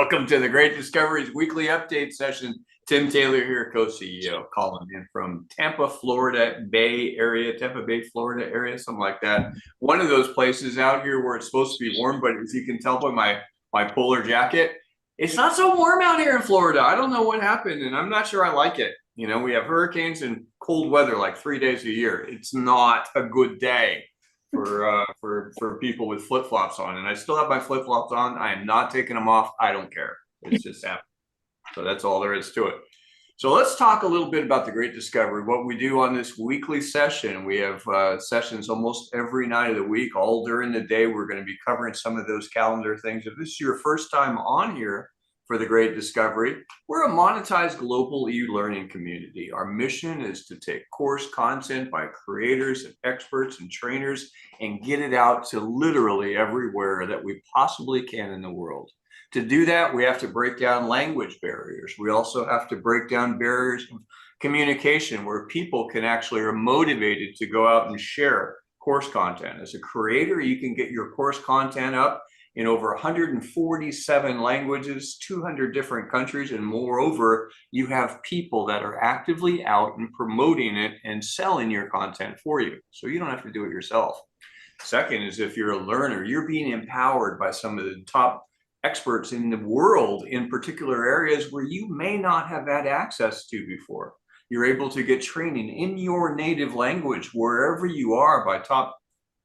Welcome to the Great Discoveries Weekly Update Session. Tim Taylor here, co-CEO, calling in from Tampa, Florida Bay area, Tampa Bay, Florida area, something like that. One of those places out here where it's supposed to be warm, but as you can tell by my polar jacket, it's not so warm out here in Florida. I don't know what happened, and I'm not sure I like it. You know, we have hurricanes and cold weather like 3 days a year. It's not a good day for people with flip flops on, and I still have my flip flops on. I am not taking them off. I don't care. It's just happening. So that's all there is to it. So let's talk a little bit about the Great Discovery. What we do on this weekly session. We have sessions almost every night of the week, all during the day. We're going to be covering some of those calendar things. If this is your first time on here for the Great Discovery, we're a monetized global e-learning community. Our mission is to take course content by creators and experts and trainers and get it out to literally everywhere that we possibly can in the world. To do that, we have to break down language barriers. We also have to break down barriers of communication where people can actually are motivated to go out and share course content. As a creator, you can get your course content up in over 147 languages, 200 different countries, and moreover, you have people that are actively out and promoting it and selling your content for you. So you don't have to do it yourself. Second is if you're a learner, you're being empowered by some of the top experts in the world in particular areas where you may not have had access to before. You're able to get training in your native language wherever you are by top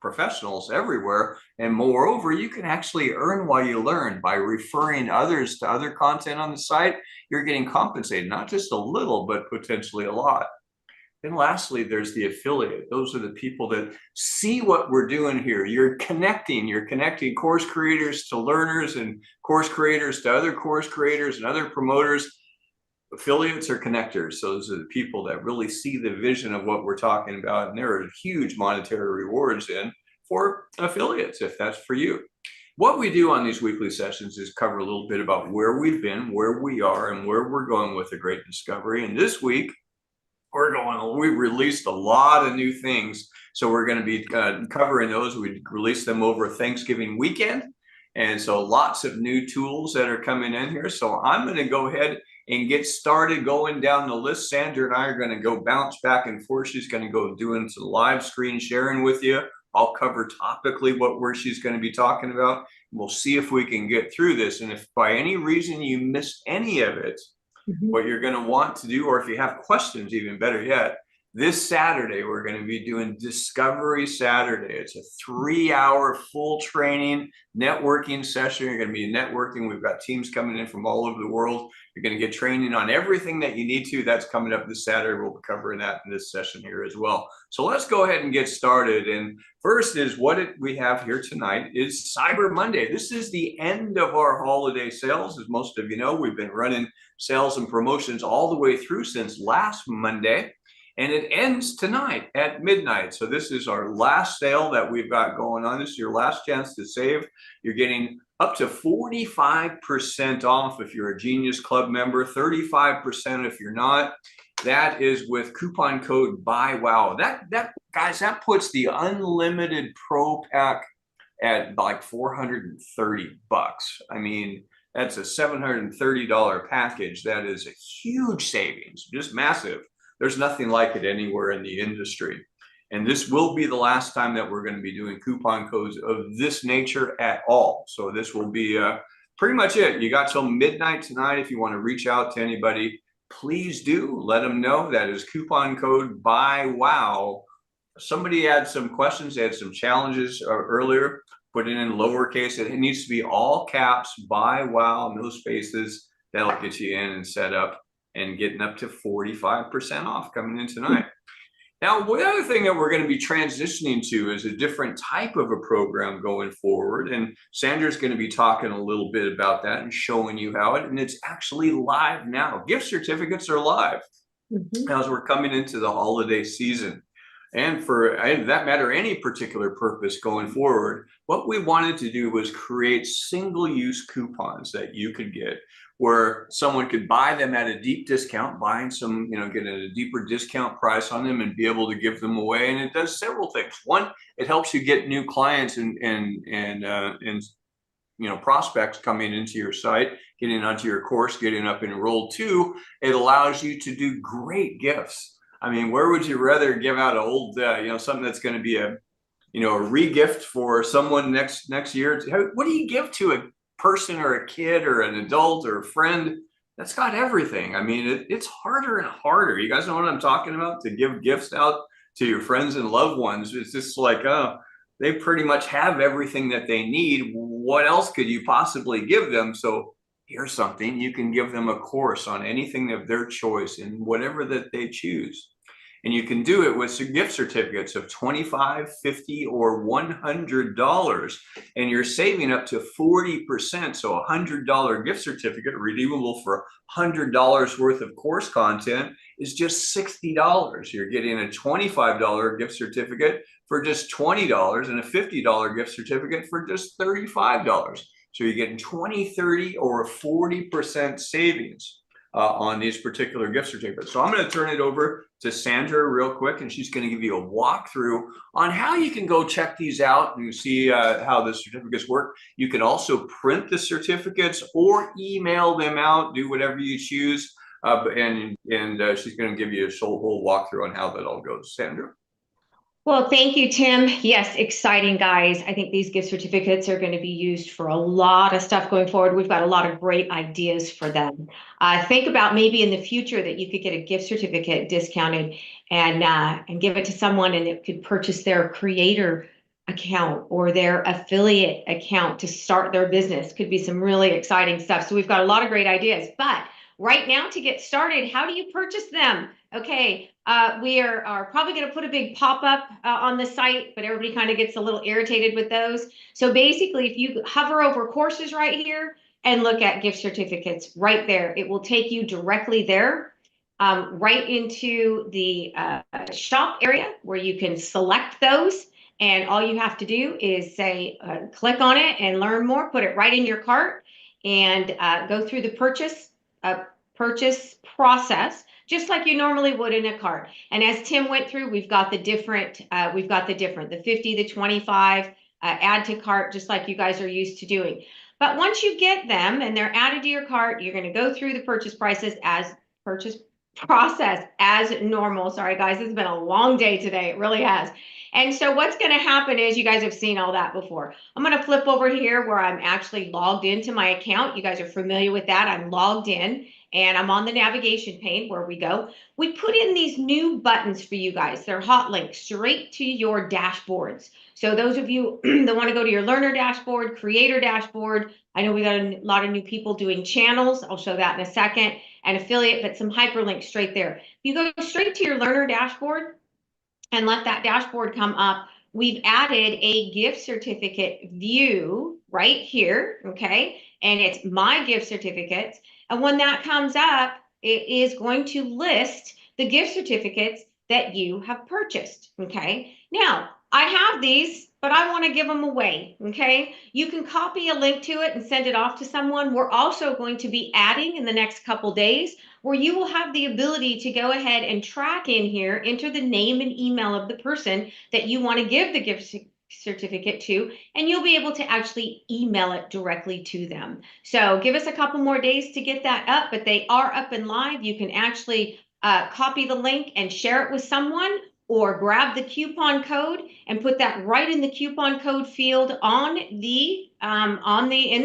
professionals everywhere. And moreover, you can actually earn while you learn by referring others to other content on the site. You're getting compensated, not just a little, but potentially a lot. And lastly, there's the affiliate. Those are the people that see what we're doing here. You're connecting course creators to learners and course creators to other course creators and other promoters. Affiliates are connectors. So those are the people that really see the vision of what we're talking about. And there are huge monetary rewards in for affiliates, if that's for you. What we do on these weekly sessions is cover a little bit about where we've been, where we are, and where we're going with the Great Discovery. And this week, we released a lot of new things. So we're going to be covering those. We released them over Thanksgiving weekend. And so lots of new tools that are coming in here. So I'm going to go ahead and get started going down the list. Sandra and I are going to go bounce back and forth. She's going to go doing some live screen sharing with you. I'll cover topically where she's going to be talking about. We'll see if we can get through this. And if by any reason you missed any of it, what you're going to want to do, or if you have questions, even better yet, this Saturday, we're going to be doing Discovery Saturday. It's a 3-hour full training networking session. You're going to be networking. We've got teams coming in from all over the world. You're going to get training on everything that you need to. That's coming up this Saturday. We'll be covering that in this session here as well. So let's go ahead and get started. And first is we have here tonight is Cyber Monday. This is the end of our holiday sales. As most of you know, we've been running sales and promotions all the way through since last Monday. And it ends tonight at midnight. So this is our last sale that we've got going on. This is your last chance to save. You're getting up to 45% off if you're a Genius Club member, 35% if you're not. That is with coupon code BUYWOW. Guys, that puts the unlimited pro pack at like $430. I mean, that's a $730 package. That is a huge savings, just massive. There's nothing like it anywhere in the industry. And this will be the last time that we're going to be doing coupon codes of this nature at all. So this will be pretty much it. You got till midnight tonight. If you want to reach out to anybody, please do let them know. That is coupon code BUYWOW. Somebody had some questions. They had some challenges earlier. Put it in lowercase. It needs to be all caps, BUYWOW, no spaces. That'll get you in and set up and getting up to 45% off coming in tonight. Now, the other thing that we're going to be transitioning to is a different type of a program going forward. And Sandra's going to be talking a little bit about that and showing you how and it's actually live now. Gift certificates are live as we're coming into the holiday season. And for that matter, any particular purpose going forward, what we wanted to do was create single-use coupons that you could get where someone could buy them at a deep discount, buying some, get a deeper discount price on them and be able to give them away. And it does several things. One, it helps you get new clients and prospects coming into your site, getting onto your course, getting up enrolled too, it allows you to do great gifts. I mean, where would you rather give out an old, something that's going to be a re-gift for someone next year? What do you give to a person or a kid or an adult or a friend that's got everything? I mean, it's harder and harder. You guys know what I'm talking about? To give gifts out to your friends and loved ones. It's just like, oh, they pretty much have everything that they need. What else could you possibly give them? So here's something. You can give them a course on anything of their choice and whatever that they choose. And you can do it with gift certificates of $25, $50, or $100. And you're saving up to 40%. So a $100 gift certificate redeemable for $100 worth of course content is just $60. You're getting a $25 gift certificate for just $20 and a $50 gift certificate for just $35. So you're getting 20, 30, or 40% savings on these particular gift certificates. So I'm going to turn it over to Sandra real quick, and she's going to give you a walkthrough on how you can go check these out and see how the certificates work. You can also print the certificates or email them out, do whatever you choose. And she's going to give you a whole walkthrough on how that all goes. Sandra? Well, thank you, Tim. Yes, exciting, guys. I think these gift certificates are going to be used for a lot of stuff going forward. We've got a lot of great ideas for them. Think about maybe in the future that you could get a gift certificate discounted and give it to someone, and it could purchase their creator account or their affiliate account to start their business. Could be some really exciting stuff. So we've got a lot of great ideas. But right now, to get started, how do you purchase them? Okay, we are probably going to put a big pop-up on the site, but everybody kind of gets a little irritated with those. So basically, if you hover over courses right here and look at gift certificates right there, it will take you directly there, right into the shop area where you can select those. And all you have to do is say, click on it and learn more, put it right in your cart, and go through the purchase process, just like you normally would in a cart. And as Tim went through, we've got the different, the 50, the 25, add to cart, just like you guys are used to doing. But once you get them and they're added to your cart, you're going to go through the purchase process as normal. Sorry, guys, it's been a long day today. It really has. And so what's going to happen is, you guys have seen all that before. I'm going to flip over here where I'm actually logged into my account. You guys are familiar with that. I'm logged in. And I'm on the navigation pane where we go. We put in these new buttons for you guys. They're hot links straight to your dashboards. So those of you that want to go to your learner dashboard, creator dashboard, I know we got a lot of new people doing channels. I'll show that in a second. And affiliate, but some hyperlinks straight there. If you go straight to your learner dashboard and let that dashboard come up, we've added a gift certificate view right here, okay? And it's my gift certificates. And when that comes up, it is going to list the gift certificates that you have purchased, okay? Now, I have these, but I want to give them away, okay? You can copy a link to it and send it off to someone. We're also going to be adding in the next couple days where you will have the ability to go ahead and track in here, enter the name and email of the person that you want to give the gift certificate to, and you'll be able to actually email it directly to them. So give us a couple more days to get that up, but they are up and live. You can actually copy the link and share it with someone, or grab the coupon code and put that right in the coupon code field in the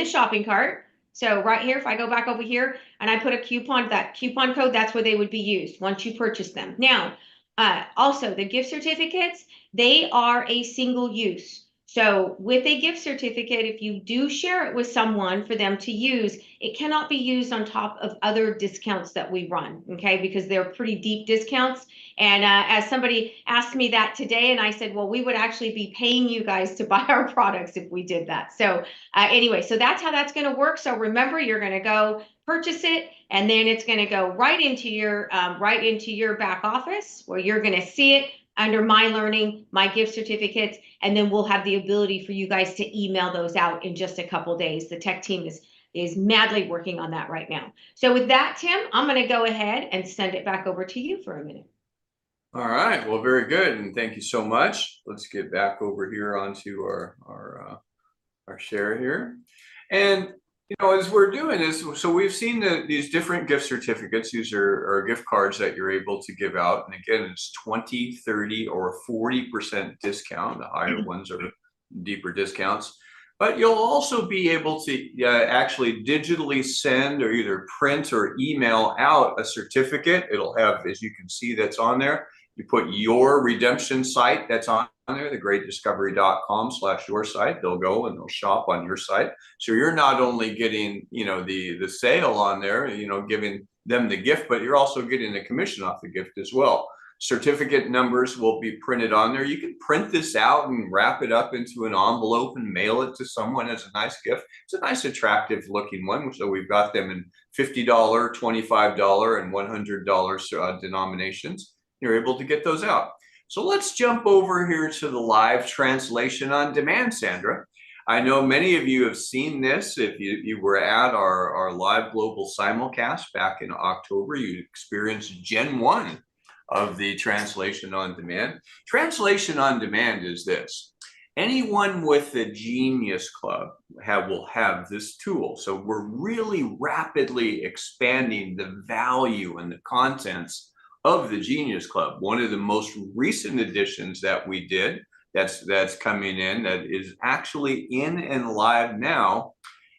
shopping cart. So right here, if I go back over here and I put that coupon code, that's where they would be used once you purchase them. Now, also the gift certificates, they are a single use. So with a gift certificate, if you do share it with someone for them to use, it cannot be used on top of other discounts that we run, okay? Because they're pretty deep discounts. And as somebody asked me that today, and I said, well, we would actually be paying you guys to buy our products if we did that. So anyway, so that's how that's going to work. So remember, you're going to go purchase it, and then it's going to go right into your back office where you're going to see it under My Learning, My Gift Certificates, and then we'll have the ability for you guys to email those out in just a couple days. The tech team is madly working on that right now. So with that, Tim, I'm going to go ahead and send it back over to you for a minute. All right. Well, very good, and thank you so much. Let's get back over here onto our share here. And as we're doing this, so we've seen these different gift certificates. These are gift cards that you're able to give out. And again, it's 20, 30, or 40% discount. The higher ones are deeper discounts. But you'll also be able to actually digitally send or either print or email out a certificate. It'll have, as you can see, that's on there. You put your redemption site that's on there, thegreatdiscovery.com/your site. They'll go and they'll shop on your site. So you're not only getting, the sale on there, giving them the gift, but you're also getting a commission off the gift as well. Certificate numbers will be printed on there. You can print this out and wrap it up into an envelope and mail it to someone as a nice gift. It's a nice, attractive looking one. So we've got them in $50, $25, and $100 denominations. You're able to get those out. So let's jump over here to the live translation on demand, Sandra. I know many of you have seen this. If you were at our live global simulcast back in October, you experienced Gen 1 of the translation on demand. Translation on demand is this. Anyone with the Genius Club will have this tool. So we're really rapidly expanding the value and the contents of the Genius Club. One of the most recent additions that we did that's coming in, that is actually in and live now,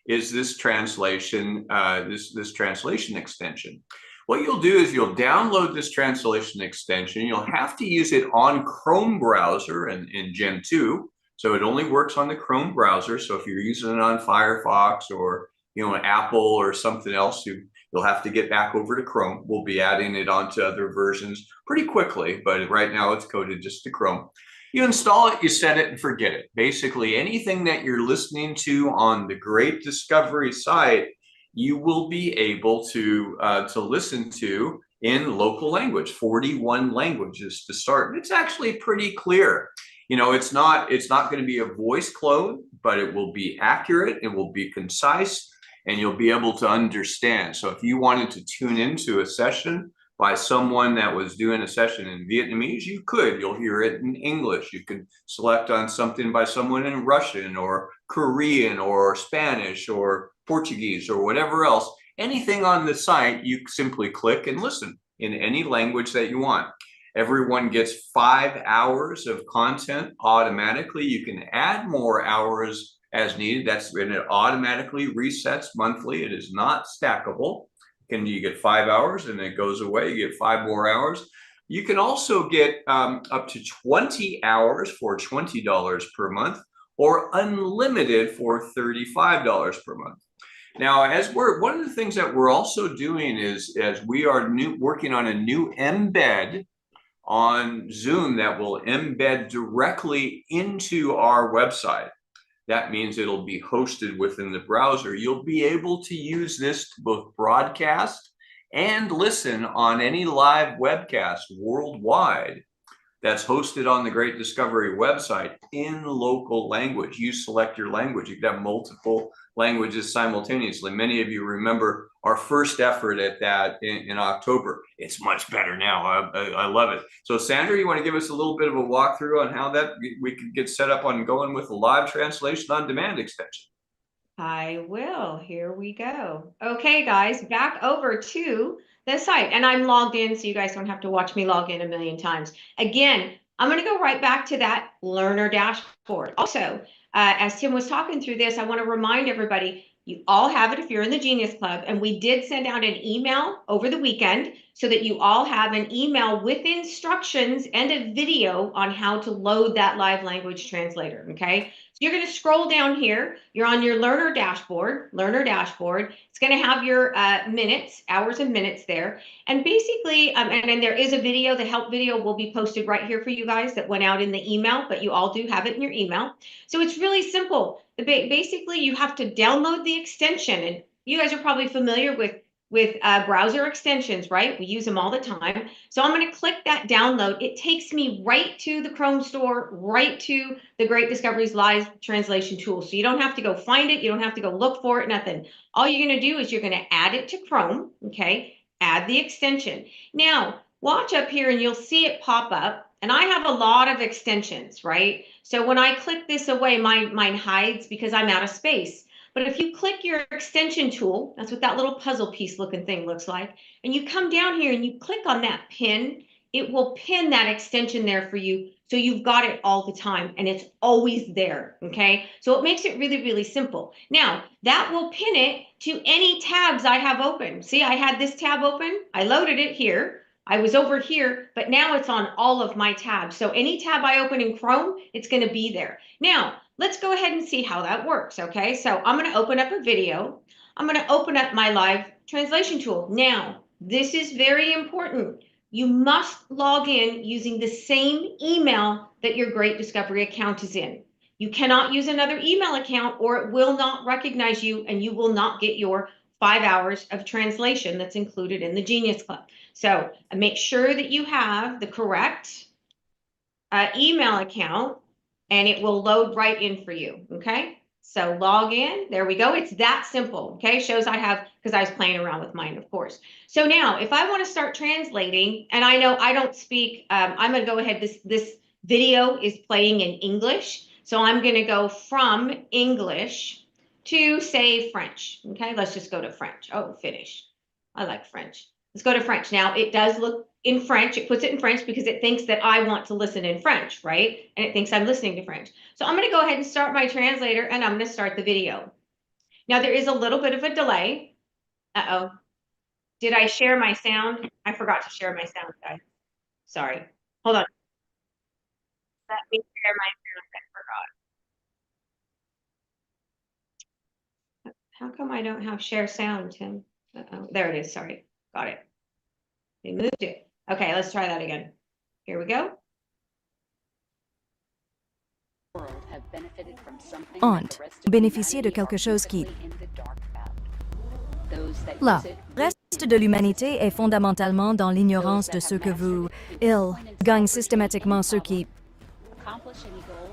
is this translation, this translation extension. What you'll do is you'll download this translation extension. You'll have to use it on Chrome browser in Gen 2. So it only works on the Chrome browser. So if you're using it on Firefox or an Apple or something else, you'll have to get back over to Chrome. We'll be adding it onto other versions pretty quickly, but right now it's coded just to Chrome. You install it, you set it, and forget it. Basically, anything that you're listening to on the Great Discovery site, you will be able to listen to in local language, 41 languages to start. It's actually pretty clear. It's not going to be a voice clone, but it will be accurate, it will be concise, and you'll be able to understand. So if you wanted to tune into a session by someone that was doing a session in Vietnamese, you could. You'll hear it in English. You can select on something by someone in Russian or Korean or Spanish or Portuguese or whatever else. Anything on the site, you simply click and listen in any language that you want. Everyone gets 5 hours of content automatically. You can add more hours as needed. And it automatically resets monthly. It is not stackable. You get 5 hours and it goes away. You get 5 more hours. You can also get up to 20 hours for $20 per month, or unlimited for $35 per month. Now, one of the things that we're also doing is, as we are working on a new embed on Zoom that will embed directly into our website. That means it'll be hosted within the browser. You'll be able to use this to both broadcast and listen on any live webcast worldwide that's hosted on the Great Discovery website in local language. You select your language. You can have multiple languages simultaneously. Many of you remember our first effort at that in October. It's much better now. I love it. So Sandra, you want to give us a little bit of a walkthrough on how that we could get set up on going with a live translation on demand extension? I will. Here we go. Okay, guys, back over to the site. And I'm logged in, so you guys don't have to watch me log in a million times. Again, I'm going to go right back to that learner dashboard. Also, as Tim was talking through this, I want to remind everybody, you all have it if you're in the Genius Club. And we did send out an email over the weekend so that you all have an email with instructions and a video on how to load that live language translator, okay? You're going to scroll down here. You're on your learner dashboard. It's going to have your minutes, hours and minutes there. And basically, and then there is a video. The help video will be posted right here for you guys that went out in the email, but you all do have it in your email. So it's really simple. Basically, you have to download the extension. And you guys are probably familiar with browser extensions, right? We use them all the time. So I'm going to click that download. It takes me right to the Chrome store, right to the Great Discoveries live translation tool. So you don't have to go find it. You don't have to go look for it, nothing. All you're going to do is you're going to add it to Chrome, okay? Add the extension. Now, watch up here and you'll see it pop up. And I have a lot of extensions, right? So when I click this away, mine hides because I'm out of space. But if you click your extension tool, that's what that little puzzle piece looking thing looks like, and you come down here and you click on that pin, it will pin that extension there for you. So you've got it all the time and it's always there, okay? So it makes it really, really simple. Now, that will pin it to any tabs I have open. See, I had this tab open, I loaded it here, I was over here, but now it's on all of my tabs. So any tab I open in Chrome, it's gonna be there. Now, let's go ahead and see how that works, okay? So I'm gonna open up a video. I'm gonna open up my live translation tool. Now, this is very important. You must log in using the same email that your Great Discovery account is in. You cannot use another email account or it will not recognize you and you will not get your 5 hours of translation that's included in the Genius Club. So make sure that you have the correct email account and it will load right in for you, okay? So log in, there we go. It's that simple, okay? Shows I have, because I was playing around with mine, of course. So now, if I want to start translating, and I know I don't speak, I'm going to go ahead, this video is playing in English. So I'm going to go from English to, say, French, okay? Let's just go to French. Oh, finish. I like French. Let's go to French. Now, it does look in French. It puts it in French because it thinks that I want to listen in French, right? And it thinks I'm listening to French. So I'm going to go ahead and start my translator and I'm going to start the video. Now, there is a little bit of a delay. Uh-oh. Did I share my sound? I forgot to share my sound, guys. Sorry. Hold on. Let me share my sound. I forgot. How come I don't have share sound, Tim? Uh-oh. There it is. Sorry. Got it. We moved it. Okay, let's try that again. Here we go. Honte, bénéficier de quelque chose qui... Là, le reste de l'humanité est fondamentalement dans l'ignorance de ce que vous... Il gagne systématiquement ce qui...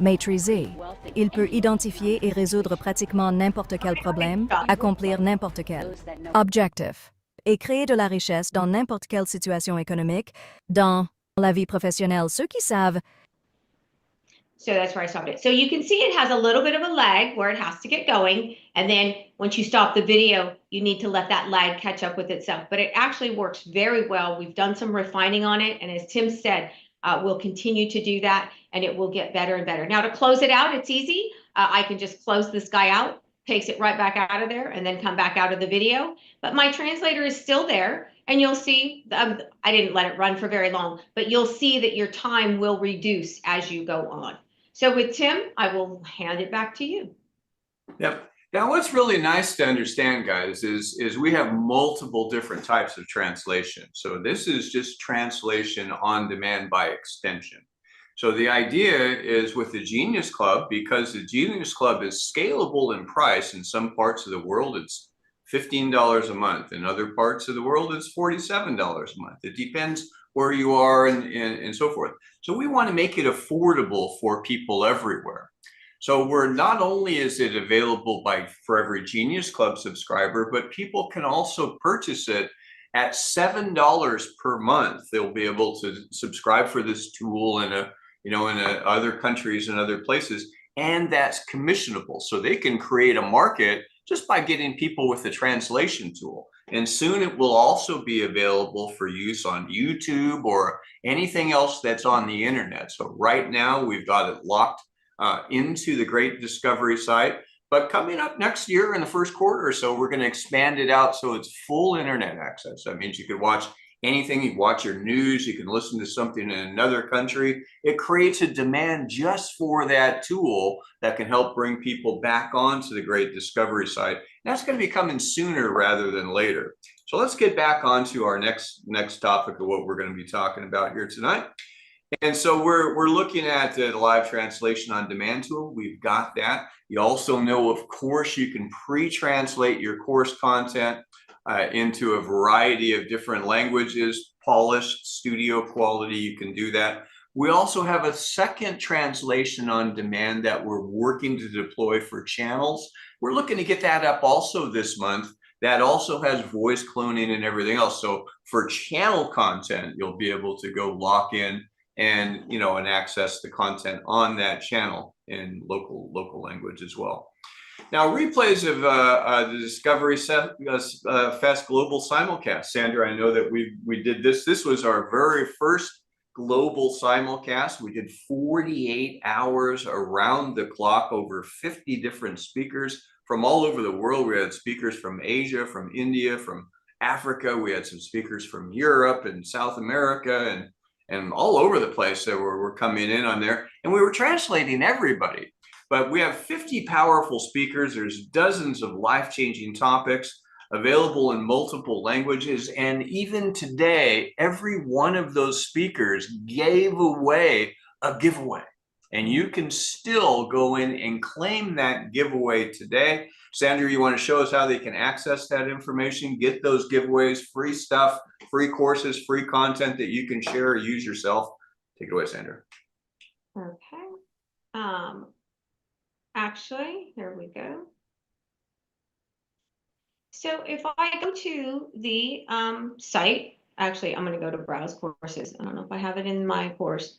Maîtriser. Il peut identifier et résoudre pratiquement n'importe quel problème, accomplir n'importe quel objectif et créer de la richesse dans n'importe quelle situation économique, dans la vie professionnelle. Ceux qui savent... So that's where I stopped it. So you can see it has a little bit of a lag where it has to get going. And then once you stop the video, you need to let that lag catch up with itself. But it actually works very well. We've done some refining on it. And as Tim said, we'll continue to do that and it will get better and better. Now to close it out, it's easy. I can just close this guy out, takes it right back out of there and then come back out of the video. But my translator is still there. And you'll see, I didn't let it run for very long, but you'll see that your time will reduce as you go on. So with Tim, I will hand it back to you. Yep. Now, what's really nice to understand, guys, is we have multiple different types of translation. So this is just translation on demand by extension. So the idea is with the Genius Club, because the Genius Club is scalable in price. In some parts of the world, it's $15 a month. In other parts of the world, it's $47 a month. It depends where you are and so forth. So we want to make it affordable for people everywhere. So we're not only is it available for every Genius Club subscriber, but people can also purchase it at $7 per month. They'll be able to subscribe for this tool in other countries and other places, and that's commissionable. So they can create a market just by getting people with the translation tool. And soon it will also be available for use on YouTube or anything else that's on the internet. So right now we've got it locked into the Great Discovery site, but coming up next year in the first quarter or so, we're going to expand it out so it's full internet access. That means you can watch anything, you can watch your news, you can listen to something in another country. It creates a demand just for that tool that can help bring people back onto the Great Discovery site. And that's going to be coming sooner rather than later. So let's get back onto our next topic of what we're going to be talking about here tonight. And so we're looking at the live translation on demand tool. We've got that. You also know, of course, you can pre-translate your course content into a variety of different languages, polished, studio quality. You can do that. We also have a second translation on demand that we're working to deploy for channels. We're looking to get that up also this month. That also has voice cloning and everything else. So for channel content, you'll be able to go lock in and access the content on that channel in local language as well. Now, replays of the Discovery Fest Global Simulcast. Sandra, I know that we did this. This was our very first global simulcast. We did 48 hours around the clock, over 50 different speakers from all over the world. We had speakers from Asia, from India, from Africa. We had some speakers from Europe and South America and all over the place that were coming in on there. And we were translating everybody. But we have 50 powerful speakers. There's dozens of life-changing topics available in multiple languages. And even today, every one of those speakers gave away a giveaway. And you can still go in and claim that giveaway today. Sandra, you want to show us how they can access that information, get those giveaways, free stuff, free courses, free content that you can share or use yourself? Take it away, Sandra. Okay. Actually, here we go. So if I go to the site, actually, I'm going to go to browse courses. I don't know if I have it in my course.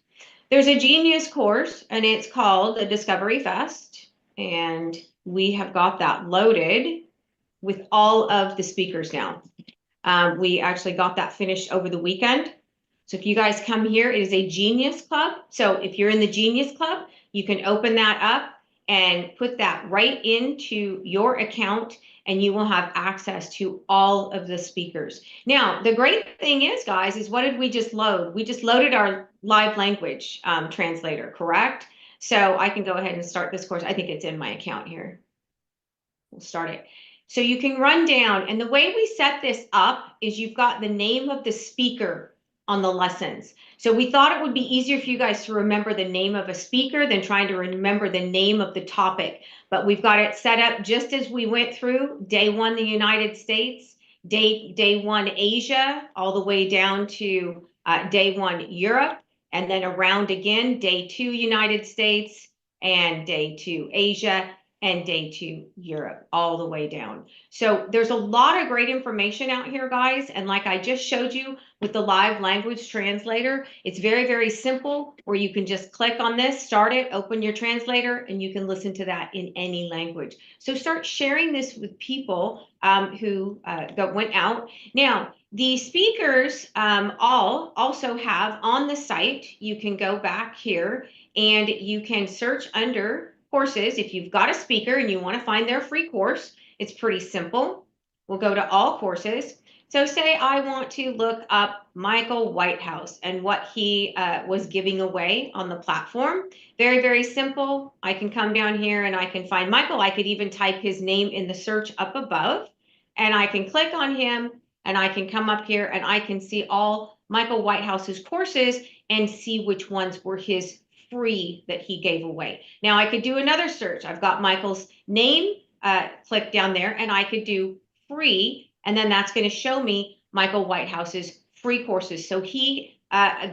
There's a Genius course, and it's called the Discovery Fest. And we have got that loaded with all of the speakers now. We actually got that finished over the weekend. So if you guys come here, it is a Genius Club. So if you're in the Genius Club, you can open that up and put that right into your account, and you will have access to all of the speakers. Now, the great thing is, guys, is what did we just load? We just loaded our live language translator, correct? So I can go ahead and start this course. I think it's in my account here. We'll start it. So you can run down, and the way we set this up is you've got the name of the speaker on the lessons. So we thought it would be easier for you guys to remember the name of a speaker than trying to remember the name of the topic. But we've got it set up just as we went through day one, the United States, day one, Asia, all the way down to day one, Europe, and then around again, day two, United States, and day two, Asia, and day two, Europe, all the way down. So there's a lot of great information out here, guys. And like I just showed you with the live language translator, it's very, very simple, where you can just click on this, start it, open your translator, and you can listen to that in any language. So start sharing this with people who went out. Now, the speakers all also have on the site, you can go back here and you can search under courses. If you've got a speaker and you want to find their free course, it's pretty simple. We'll go to all courses. So say I want to look up Michael Whitehouse and what he was giving away on the platform. Very, very simple. I can come down here and I can find Michael. I could even type his name in the search up above, and I can click on him, and I can come up here and I can see all Michael Whitehouse's courses and see which ones were his free that he gave away. Now I could do another search. I've got Michael's name, click down there, and I could do free, and then that's going to show me Michael Whitehouse's free courses. So he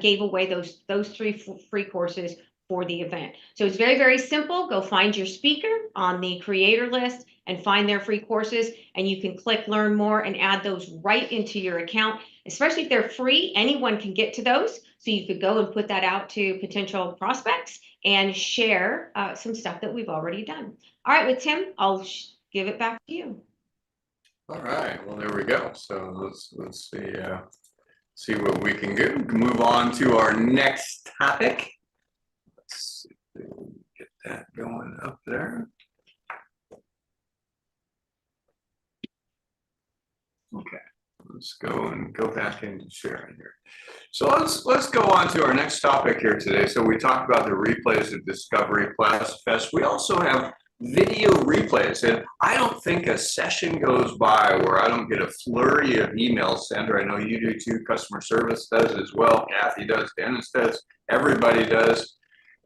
gave away those three free courses for the event. So it's very, very simple. Go find your speaker on the creator list and find their free courses, and you can click learn more and add those right into your account. Especially if they're free, anyone can get to those. So you could go and put that out to potential prospects and share some stuff that we've already done. All right, with Tim, I'll give it back to you. All right, well, there we go. So let's see what we can do. Move on to our next topic. Let's see if we can get that going up there. Okay, let's go back into sharing here. So let's go on to our next topic here today. So we talked about the replays of Discovery Fest. We also have video replays, and I don't think a session goes by where I don't get a flurry of emails. Sandra, I know you do too. Customer service does as well. Kathy does. Dennis does. Everybody does.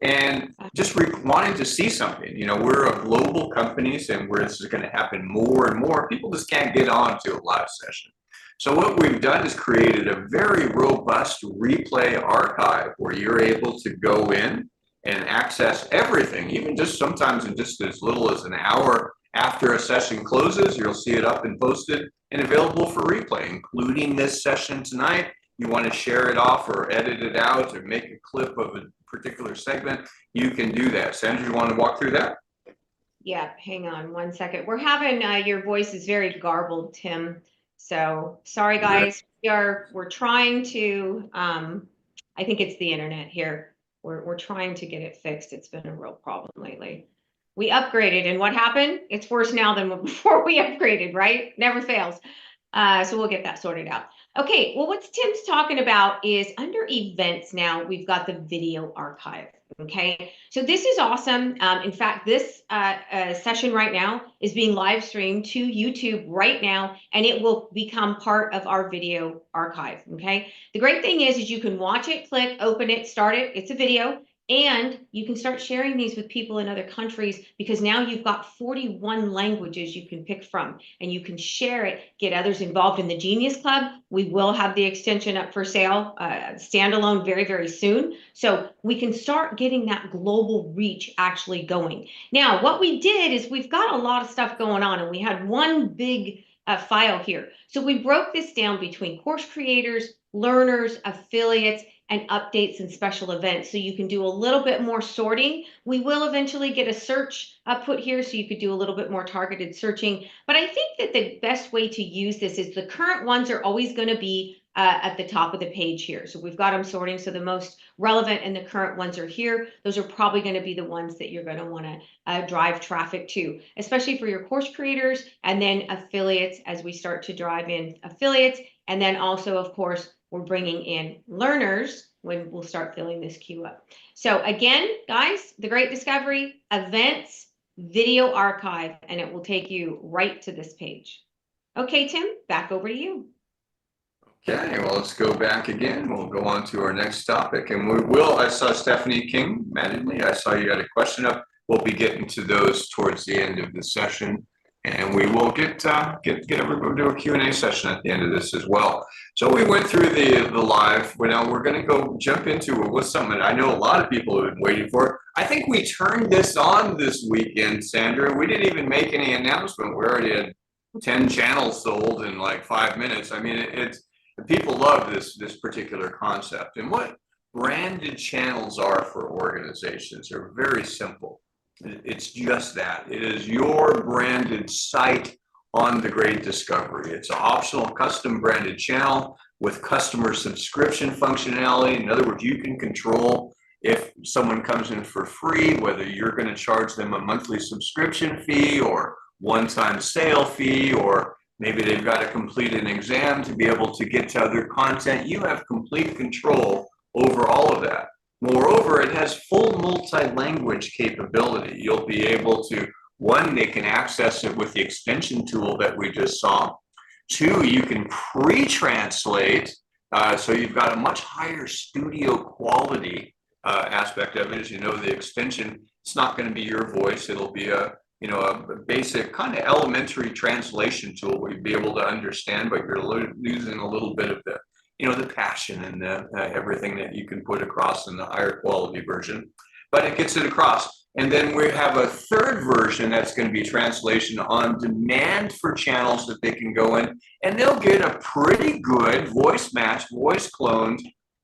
And just wanting to see something. You know, we're a global company, and this is going to happen more and more. People just can't get on to a live session. So what we've done is created a very robust replay archive where you're able to go in and access everything, even just sometimes in just as little as an hour after a session closes. You'll see it up and posted and available for replay, including this session tonight. You want to share it off or edit it out or make a clip of a particular segment, you can do that. Sandra, you want to walk through that? Yeah, hang on one second. We're having your voice is very garbled, Tim. So sorry, guys. We're trying to. I think it's the internet here. We're trying to get it fixed. It's been a real problem lately. We upgraded, and what happened? It's worse now than before we upgraded, right? Never fails. So we'll get that sorted out. Okay, well, what Tim's talking about is under events now, we've got the video archive. Okay, so this is awesome. In fact, this session right now is being live streamed to YouTube right now, and it will become part of our video archive. Okay, the great thing is you can watch it, click, open it, start it. It's a video. And you can start sharing these with people in other countries because now you've got 41 languages you can pick from and you can share it, get others involved in the Genius Club. We will have the extension up for sale, standalone very, very soon. So we can start getting that global reach actually going. Now, what we did is we've got a lot of stuff going on and we had one big file here. So we broke this down between course creators, learners, affiliates, and updates and special events. So you can do a little bit more sorting. We will eventually get a search put here so you could do a little bit more targeted searching. But I think that the best way to use this is the current ones are always going to be at the top of the page here. So we've got them sorting. So the most relevant and the current ones are here. Those are probably going to be the ones that you're going to want to drive traffic to, especially for your course creators and then affiliates as we start to drive in affiliates. And then also, of course, we're bringing in learners when we'll start filling this queue up. So again, guys, the Great Discovery, events, video archive, and it will take you right to this page. Okay, Tim, back over to you. Okay, well, let's go back again. We'll go on to our next topic. And we will, I saw Stephanie King, Mattingly, I saw you had a question up. We'll be getting to those towards the end of the session. And we will get everybody to do a Q&A session at the end of this as well. So we went through the live. Well, now we're going to go jump into it with something I know a lot of people have been waiting for. I think we turned this on this weekend, Sandra. We didn't even make any announcement. We already had 10 channels sold in like 5 minutes. I mean, it's people love this particular concept. And what branded channels are for organizations are very simple. It's just that. It is your branded site on the Great Discovery. It's an optional custom branded channel with customer subscription functionality. In other words, you can control if someone comes in for free, whether you're going to charge them a monthly subscription fee or one-time sale fee, or maybe they've got to complete an exam to be able to get to other content. You have complete control over all of that. Moreover, it has full multi-language capability. You'll be able to, one, they can access it with the extension tool that we just saw. Two, you can pre-translate, so you've got a much higher studio quality aspect of it. As you know, the extension, it's not going to be your voice. It'll be a basic kind of elementary translation tool where you'll be able to understand, but you're losing a little bit of the passion and everything that you can put across in the higher quality version, but it gets it across. And then we have a third version that's going to be translation on demand for channels that they can go in, and they'll get a pretty good voice matched, voice cloned,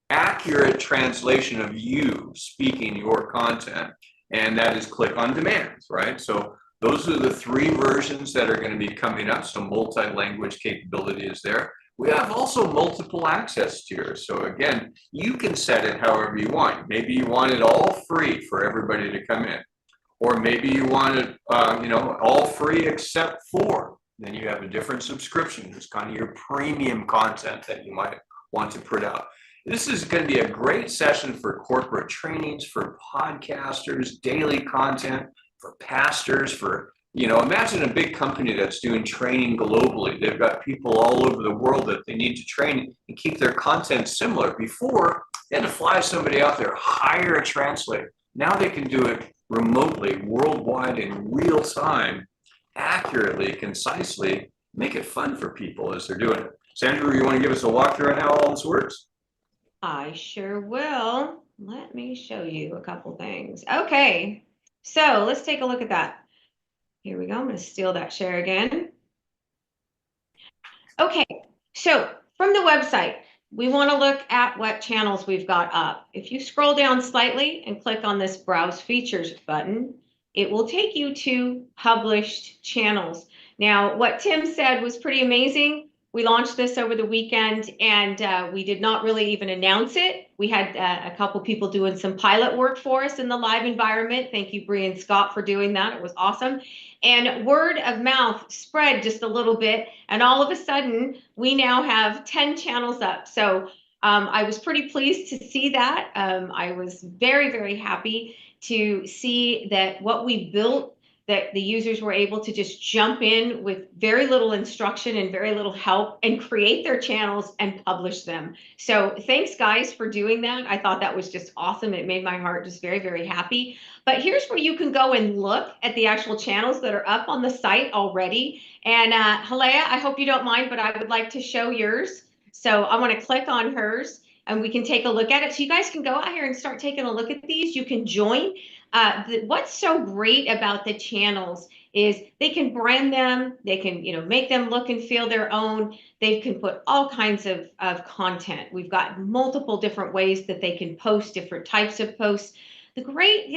accurate translation of you speaking your content. And that is click on demand, right? So those are the three versions that are going to be coming up. So multi-language capability is there. We have also multiple access tiers. So again, you can set it however you want. Maybe you want it all free for everybody to come in. Or maybe you want it all free except for, then you have a different subscription. It's kind of your premium content that you might want to put out. This is going to be a great session for corporate trainings, for podcasters, daily content, for pastors, for imagine a big company that's doing training globally. They've got people all over the world that they need to train and keep their content similar. Before, they had to fly somebody out there, hire a translator. Now they can do it remotely, worldwide, in real time, accurately, concisely, make it fun for people as they're doing it. Sandra, you want to give us a walkthrough on how all this works? I sure will. Let me show you a couple things. Okay, so let's take a look at that. Here we go. I'm going to steal that share again. Okay, so from the website, we want to look at what channels we've got up. If you scroll down slightly and click on this Browse Features button, it will take you to published channels. Now, what Tim said was pretty amazing. We launched this over the weekend, and we did not really even announce it. We had a couple people doing some pilot work for us in the live environment. Thank you, Bree and Scott, for doing that. It was awesome. And word of mouth spread just a little bit, and all of a sudden, we now have 10 channels up. So I was pretty pleased to see that. I was very, very happy to see that what we built, that the users were able to just jump in with very little instruction and very little help and create their channels and publish them. So thanks, guys, for doing that. I thought that was just awesome. It made my heart just very, very happy. But here's where you can go and look at the actual channels that are up on the site already. And Halea, I hope you don't mind, but I would like to show yours. So I want to click on hers and we can take a look at it. So you guys can go out here and start taking a look at these. You can join. What's so great about the channels is they can brand them. They can, make them look and feel their own. They can put all kinds of content. We've got multiple different ways that they can post different types of posts. The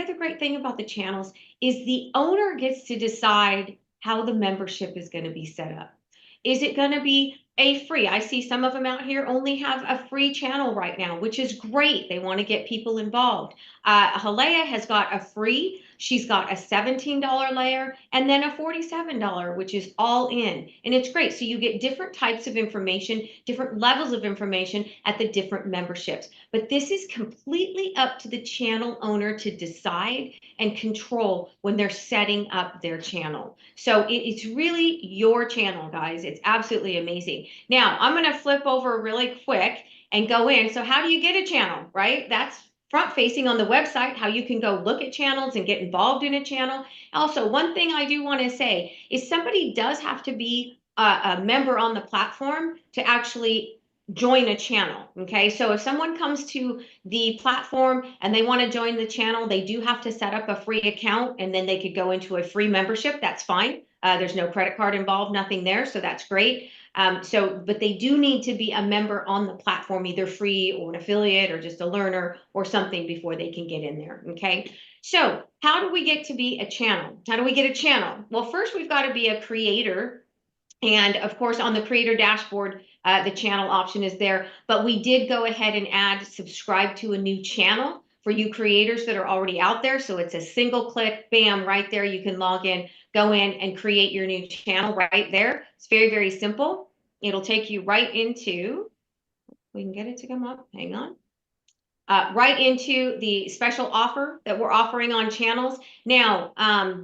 other great thing about the channels is the owner gets to decide how the membership is going to be set up. Is it going to be a free? I see some of them out here only have a free channel right now, which is great. They want to get people involved. Halea has got a free. She's got a $17 layer and then a $47, which is all in. And it's great. So you get different types of information, different levels of information at the different memberships. But this is completely up to the channel owner to decide and control when they're setting up their channel. So it's really your channel, guys. It's absolutely amazing. Now, I'm going to flip over really quick and go in. So how do you get a channel, right? That's front facing on the website, how you can go look at channels and get involved in a channel. Also, one thing I do want to say is somebody does have to be a member on the platform to actually join a channel. Okay, so if someone comes to the platform and they want to join the channel, they do have to set up a free account and then they could go into a free membership. That's fine. There's no credit card involved, nothing there. So that's great. But they do need to be a member on the platform, either free or an affiliate or just a learner or something before they can get in there. Okay. So how do we get to be a channel? How do we get a channel? Well, first we've got to be a creator. And of course, on the creator dashboard, the channel option is there, but we did go ahead and add subscribe to a new channel for you creators that are already out there. So it's a single click, bam, right there. You can log in, go in and create your new channel right there. It's very, very simple. It'll take you right into, we can get it to come up, hang on. Right into the special offer that we're offering on channels. Now,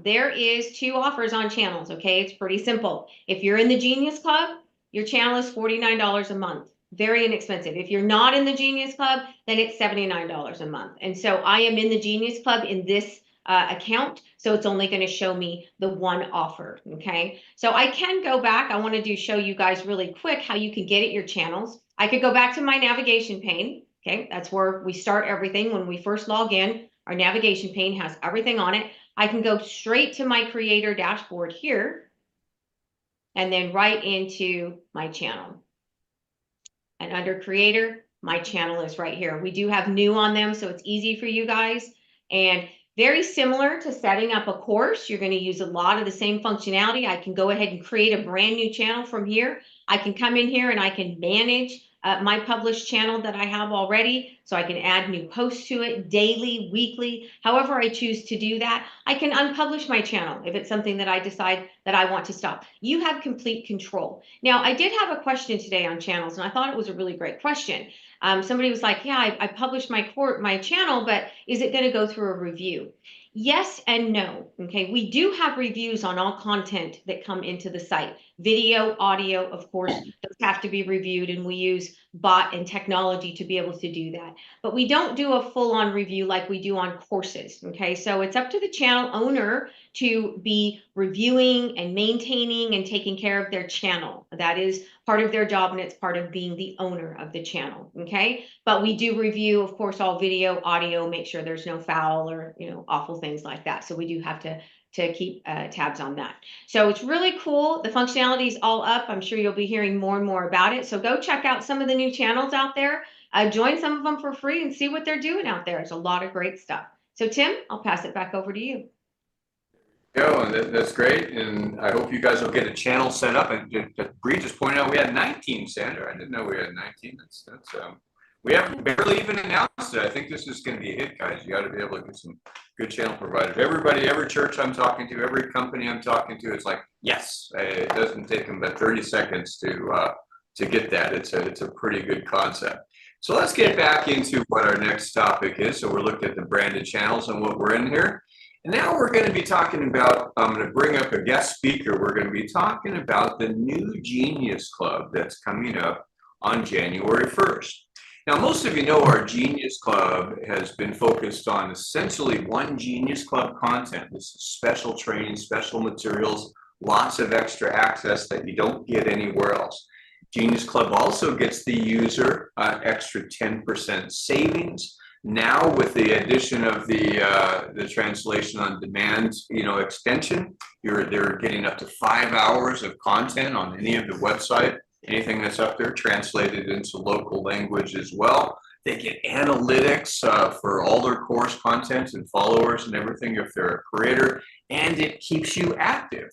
there is 2 offers on channels, okay? It's pretty simple. If you're in the Genius Club, your channel is $49 a month. Very inexpensive. If you're not in the Genius Club, then it's $79 a month. And so I am in the Genius Club in this account, so it's only going to show me the one offer, okay? So I can go back. I want to show you guys really quick how you can get at your channels. I could go back to my navigation pane. Okay, that's where we start everything. When we first log in, our navigation pane has everything on it. I can go straight to my creator dashboard here and then right into my channel. And under creator, my channel is right here. We do have new on them, so it's easy for you guys. And very similar to setting up a course, you're going to use a lot of the same functionality. I can go ahead and create a brand new channel from here. I can come in here and I can manage my published channel that I have already. So I can add new posts to it daily, weekly, however I choose to do that. I can unpublish my channel if it's something that I decide that I want to stop. You have complete control. Now, I did have a question today on channels, and I thought it was a really great question. Somebody was like, yeah, I published my channel, but is it going to go through a review? Yes and no. Okay, we do have reviews on all content that come into the site. Video, audio, of course, those have to be reviewed, and we use bot and technology to be able to do that. But we don't do a full-on review like we do on courses. Okay, so it's up to the channel owner to be reviewing and maintaining and taking care of their channel. That is part of their job, and it's part of being the owner of the channel. Okay, but we do review, of course, all video, audio, make sure there's no foul or awful things like that. So we do have to keep tabs on that. So it's really cool. The functionality is all up. I'm sure you'll be hearing more and more about it. So go check out some of the new channels out there. Join some of them for free and see what they're doing out there. It's a lot of great stuff. So Tim, I'll pass it back over to you. Go, and that's great. And I hope you guys will get a channel set up. And Bree just pointed out we had 19, Sandra. I didn't know we had 19. We haven't barely even announced it. I think this is going to be a hit, guys. You got to be able to get some good channel providers. Everybody, every church I'm talking to, every company I'm talking to, it's like, yes. It doesn't take them but 30 seconds to get that. It's a pretty good concept. So let's get back into what our next topic is. So we're looking at the branded channels and what we're in here. And now we're going to be talking about, I'm going to bring up a guest speaker. We're going to be talking about the new Genius Club that's coming up on January 1st. Now, most of you know our Genius Club has been focused on essentially one Genius Club content. This is special training, special materials, lots of extra access that you don't get anywhere else. Genius Club also gets the user extra 10% savings. Now, with the addition of the translation on demand, extension, they're getting up to 5 hours of content on any of the website. Anything that's up there translated into local language as well. They get analytics for all their course content and followers and everything if they're a creator, and it keeps you active.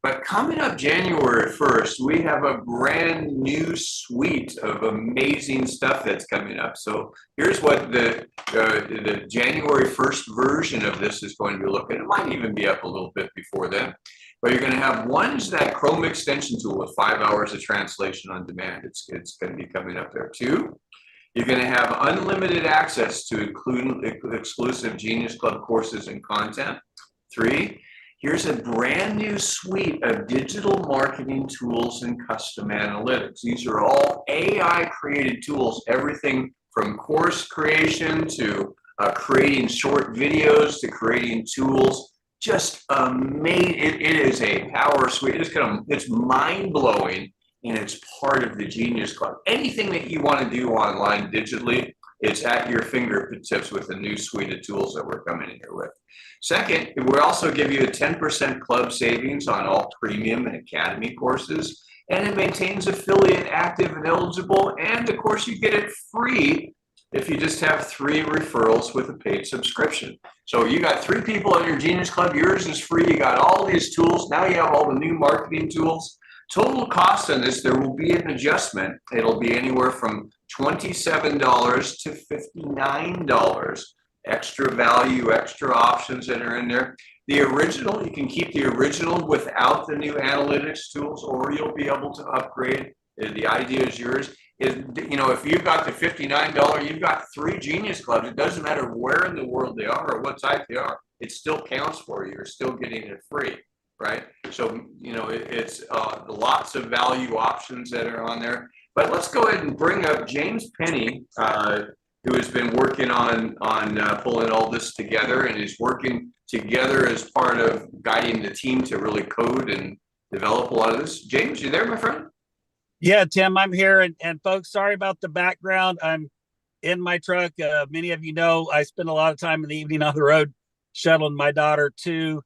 But coming up January 1st, we have a brand new suite of amazing stuff that's coming up. So here's what the January 1st version of this is going to be looking. It might even be up a little bit before then. But you're going to have one's that Chrome extension tool with 5 hours of translation on demand. It's going to be coming up there too. You're going to have unlimited access to include exclusive Genius Club courses and content. 3, here's a brand new suite of digital marketing tools and custom analytics. These are all AI created tools, everything from course creation to creating short videos to creating tools. Just amazing. It is a power suite. It's mind-blowing, and it's part of the Genius Club. Anything that you want to do online digitally, it's at your fingertips with a new suite of tools that we're coming in here with. Second, we also give you a 10% club savings on all premium and academy courses, and it maintains affiliate active and eligible, and of course you get it free if you just have 3 referrals with a paid subscription. So you got 3 people in your Genius Club, yours is free, you got all these tools, now you have all the new marketing tools. Total cost on this, there will be an adjustment. It'll be anywhere from $27 to $59. Extra value, extra options that are in there. The original, you can keep the original without the new analytics tools, or you'll be able to upgrade. The idea is yours. If you've got the $59, you've got 3 Genius Clubs. It doesn't matter where in the world they are or what type they are. It still counts for you. You're still getting it free, right? So, it's lots of value options that are on there. But let's go ahead and bring up James Penny, who has been working on pulling all this together and is working together as part of guiding the team to really code and develop a lot of this. James, you there, my friend? Yeah, Tim, I'm here. And folks, sorry about the background. I'm in my truck. Many of you know I spend a lot of time in the evening on the road shuttling my daughter to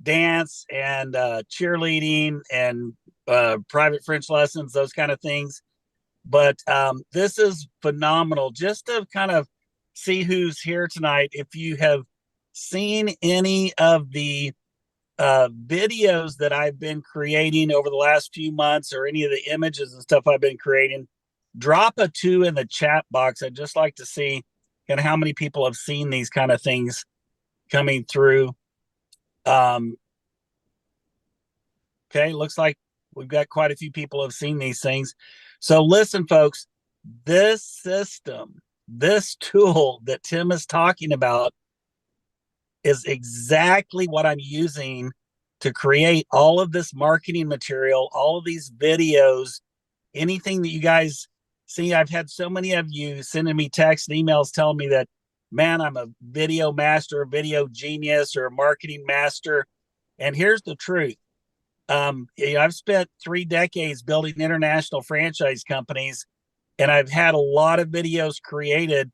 dance and cheerleading and private French lessons, those kind of things. But this is phenomenal. Just to kind of see who's here tonight, if you have seen any of the videos that I've been creating over the last few months or any of the images and stuff I've been creating, drop a 2 in the chat box. I'd just like to see kind of how many people have seen these kind of things coming through. Okay, looks like we've got quite a few people have seen these things. So listen, folks, this system, this tool that Tim is talking about is exactly what I'm using to create all of this marketing material, all of these videos, anything that you guys see. I've had so many of you sending me texts and emails telling me that, man, I'm a video master, a video genius, or a marketing master. And here's the truth. I've spent 3 decades building international franchise companies, and I've had a lot of videos created,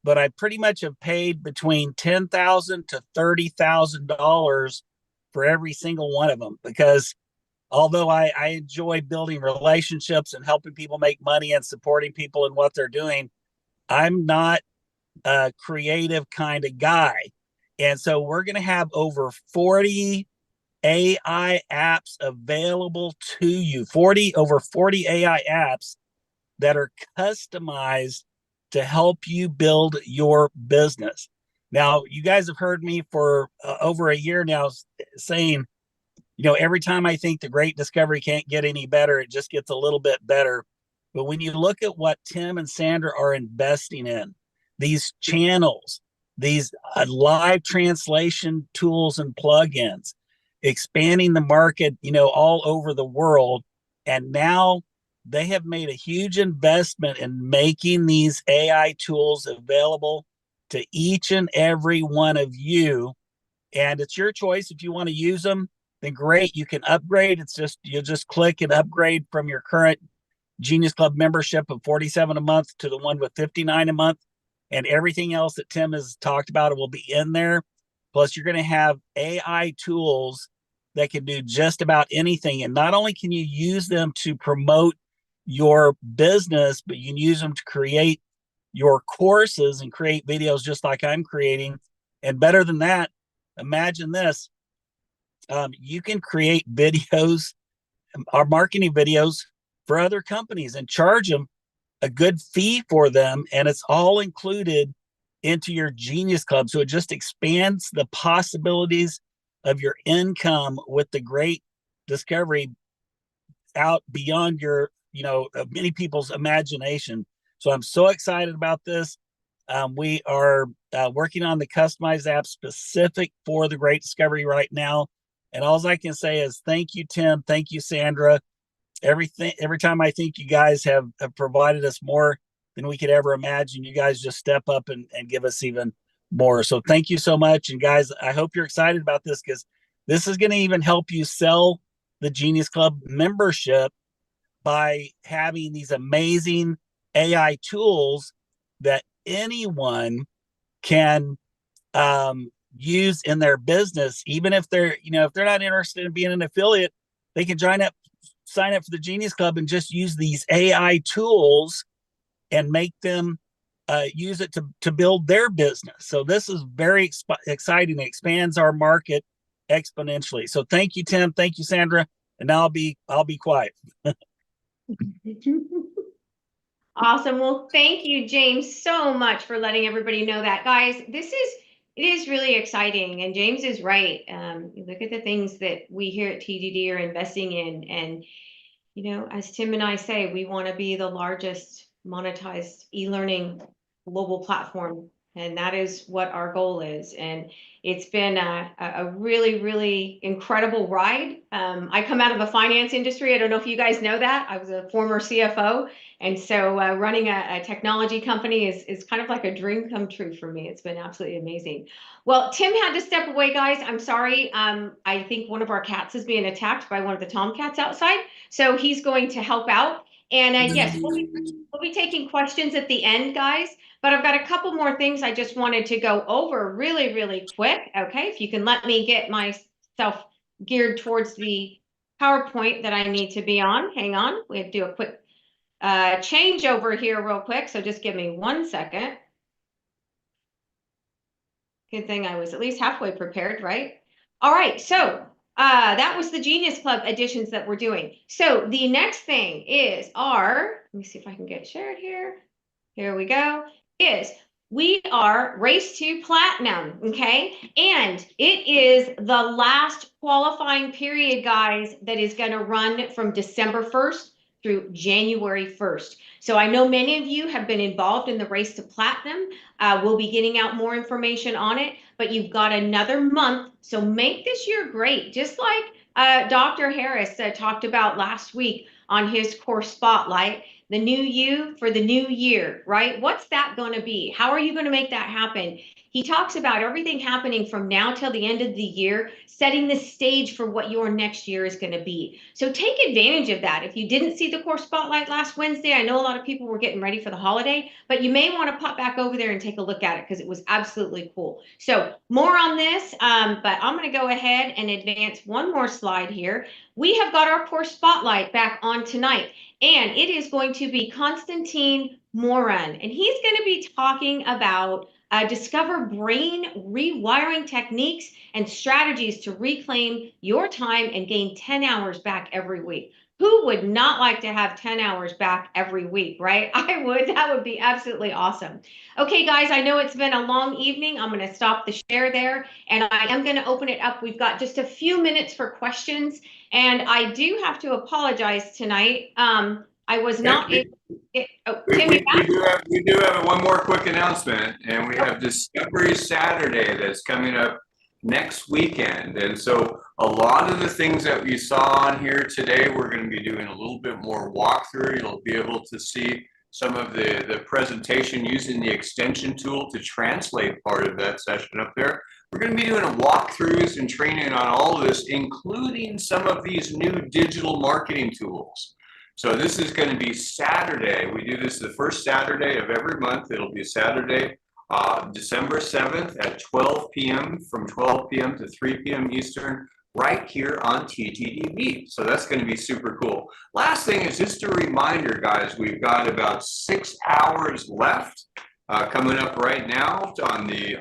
but I pretty much have paid between $10,000 to $30,000 for every single one of them, because although I enjoy building relationships and helping people make money and supporting people in what they're doing, I'm not a creative kind of guy. And so we're going to have over 40 AI apps available to you. Over 40 AI apps that are customized to help you build your business. Now, you guys have heard me for over a year now saying, every time I think the great discovery can't get any better, it just gets a little bit better. But when you look at what Tim and Sandra are investing in, these channels, these live translation tools and plugins, expanding the market, all over the world. And now they have made a huge investment in making these AI tools available to each and every one of you. And it's your choice. If you want to use them, then great. You can upgrade. You'll just click and upgrade from your current Genius Club membership of $47 a month to the one with $59 a month. And everything else that Tim has talked about will be in there. Plus, you're going to have AI tools that can do just about anything. And not only can you use them to promote your business, but you can use them to create your courses and create videos just like I'm creating. And better than that, imagine this. You can create videos or marketing videos for other companies and charge them a good fee for them. And it's all included into your Genius Club. So it just expands the possibilities of your income with the great discovery out beyond your, many people's imagination. So I'm so excited about this. We are working on the customized app specific for the great discovery right now. And all I can say is thank you, Tim. Thank you, Sandra. Every time I think you guys have provided us more than we could ever imagine, you guys just step up and give us even more. So thank you so much. And guys, I hope you're excited about this, because this is going to even help you sell the Genius Club membership by having these amazing AI tools that anyone can use in their business. Even if they're not interested in being an affiliate, they can sign up for the Genius Club and just use these AI tools and make them use it to build their business. So this is very exciting. It expands our market exponentially. So thank you, Tim. Thank you, Sandra. And now I'll be quiet. Awesome. Well, thank you, James, so much for letting everybody know that. Guys, it is really exciting. And James is right. You look at the things that we here at TDD are investing in. And, as Tim and I say, we want to be the largest monetized e-learning global platform. And that is what our goal is. And it's been a really, really incredible ride. I come out of the finance industry. I don't know if you guys know that. I was a former CFO. And so running a technology company is kind of like a dream come true for me. It's been absolutely amazing. Well, Tim had to step away, guys. I'm sorry. I think one of our cats is being attacked by one of the tomcats outside. So he's going to help out. And yes, we'll be taking questions at the end, guys. But I've got a couple more things I just wanted to go over really, really quick. Okay, if you can let me get myself geared towards the PowerPoint that I need to be on. Hang on, we have to do a quick change over here real quick. So just give me 1 second. Good thing I was at least halfway prepared, right? All right, so that was the Genius Club editions that we're doing. So the next thing is let me see if I can get shared here. Here we go. We are Race to Platinum, okay? And it is the last qualifying period, guys, that is going to run from December 1st through January 1st. So I know many of you have been involved in the Race to Platinum. We'll be getting out more information on it, but you've got another month. So make this year great, just like Dr. Harris talked about last week on his course Spotlight. The new you for the new year, right? What's that going to be? How are you going to make that happen? He talks about everything happening from now till the end of the year, setting the stage for what your next year is going to be. So take advantage of that. If you didn't see the course Spotlight last Wednesday, I know a lot of people were getting ready for the holiday, but you may want to pop back over there and take a look at it because it was absolutely cool. So more on this, but I'm going to go ahead and advance one more slide here. We have got our course Spotlight back on tonight. And it is going to be Konstantin Moran. And he's going to be talking about Discover brain rewiring techniques and strategies to reclaim your time and gain 10 hours back every week. Who would not like to have 10 hours back every week, right? I would. That would be absolutely awesome. Okay, guys, I know it's been a long evening. I'm going to stop the share there, and I am going to open it up. We've got just a few minutes for questions, and I do have to apologize tonight. I was not able to get, oh, Tim, you back? We do have one more quick announcement, and we have Discovery Saturday that's coming up next weekend. And so a lot of the things that you saw on here today, we're going to be doing a little bit more walkthrough. You'll be able to see some of the presentation using the extension tool to translate part of that session up there. We're going to be doing a walkthroughs and training on all of this, including some of these new digital marketing tools. So this is going to be Saturday. We do this the first Saturday of every month. It'll be Saturday, December 7th at 12 p.m. from 12 p.m. to 3 p.m. Eastern, right here on TTDB. So that's going to be super cool. Last thing is just a reminder, guys, we've got about 6 hours left coming up right now on the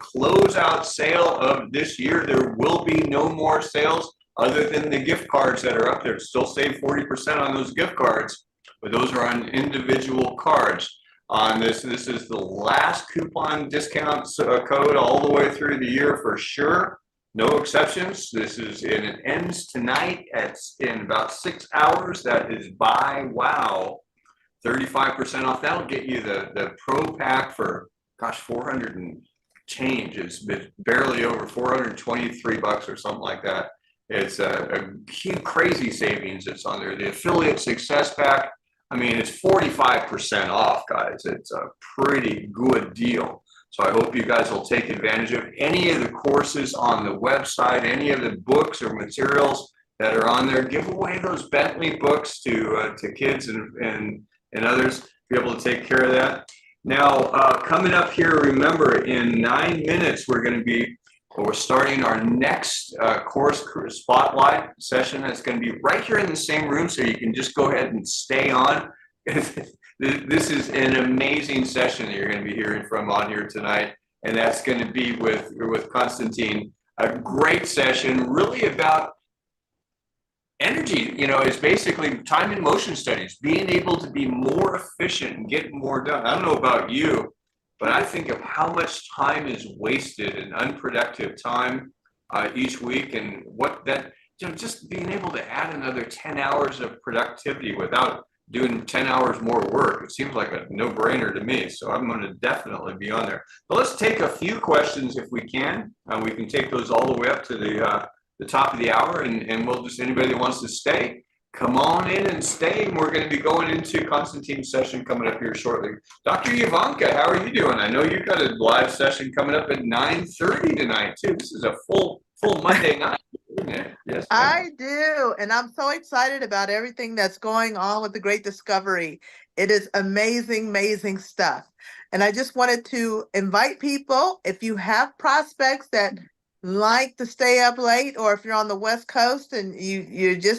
closeout sale of this year. There will be no more sales other than the gift cards that are up there. Still save 40% on those gift cards, but those are on individual cards. On this is the last coupon discount code all the way through the year for sure. No exceptions. This is, and it ends tonight in about 6 hours. That is by wow, 35% off. That'll get you the Pro Pack for, gosh, 400 and change. It's barely over $423 or something like that. It's a huge, crazy savings that's on there. The Affiliate Success Pack, I mean, it's 45% off, guys. It's a pretty good deal. So I hope you guys will take advantage of any of the courses on the website, any of the books or materials that are on there. Give away those Bentley books to kids and others. Be able to take care of that. Now, coming up here, remember, in 9 minutes, we're starting our next course spotlight session. That's going to be right here in the same room, so you can just go ahead and stay on. This is an amazing session that you're going to be hearing from on here tonight, and that's going to be with Konstantin. A great session, really about energy. You know, it's basically time and motion studies, being able to be more efficient and get more done. I don't know about you, but I think of how much time is wasted in unproductive time each week, and what that, just being able to add another 10 hours of productivity without doing 10 hours more work. It seems like a no-brainer to me. So I'm going to definitely be on there. But let's take a few questions if we can. We can take those all the way up to the top of the hour, and we'll just, anybody that wants to stay, come on in and stay. And we're going to be going into Konstantin's session coming up here shortly. Dr. Ivanka, how are you doing? I know you've got a live session coming up at 9:30 tonight too. This is a full Monday night, isn't it? Yes, I do. And I'm so excited about everything that's going on with the Great Discovery. It is amazing, amazing stuff. And I just wanted to invite people, if you have prospects that like to stay up late, or if you're on the West Coast and you're just